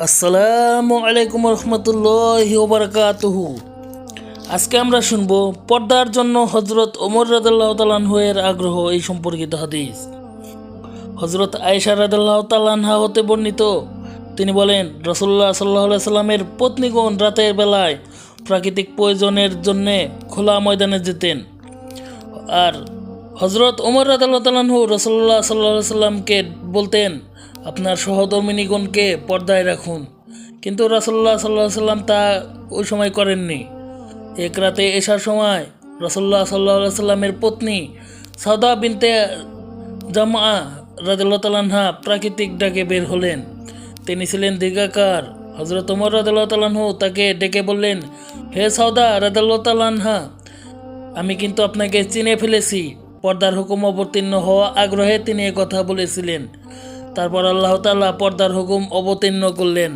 আসসালামু আলাইকুম রহমতুল্লাহি ওয়া বারাকাতুহু। আজকে আমরা শুনব পর্দার জন্য হজরত ওমর রাদিয়াল্লাহু তাআলা আনহু এর আগ্রহ এই সম্পর্কিত হাদিস। হজরত আয়েশা রাদিয়াল্লাহু তাআলা আনহা হতে বর্ণিত, তিনি বলেন, রাসূলুল্লাহ সাল্লাল্লাহু আলাইহি সাল্লামের পত্নীগণ রাতের বেলায় প্রাকৃতিক প্রয়োজনের জন্য খোলা ময়দানে যেতেন, আর হজরত ওমর রাদিয়াল্লাহু তাআলা আনহু রাসূলুল্লাহ সাল্লাল্লাহু আলাইহি সাল্লামকে বলতেন, আপনার সহধর্মিণীগণকে পর্দায় রাখুন। কিন্তু রাসূলুল্লাহ সাল্লাল্লাহু আলাইহি সাল্লাম তা ওই সময় করেননি। এক রাতে এশার সময় রাসূলুল্লাহ সাল্লাল্লাহু আলাইহি সাল্লামের পত্নী সাউদা বিনতে জামআ রাদিয়াল্লাহু তাআলা আনহা প্রাকৃতিক ডাকে বের হলেন। তিনি ছিলেন দীর্ঘাকার। হযরত ওমর রাদিয়াল্লাহু তাআলা আনহু তাকে ডেকে বললেন, হে সাউদা রাদিয়াল্লাহু তাআলা আনহা, আমি কিন্তু আপনাকে চিনে ফেলেছি। পর্দার হুকুম অবতীর্ণ হওয়া আগ্রহে তিনি কথা বলেছিলেন। তারপর আল্লাহ তাআলা পর্দার হুকুম অবতীর্ণ করলেন।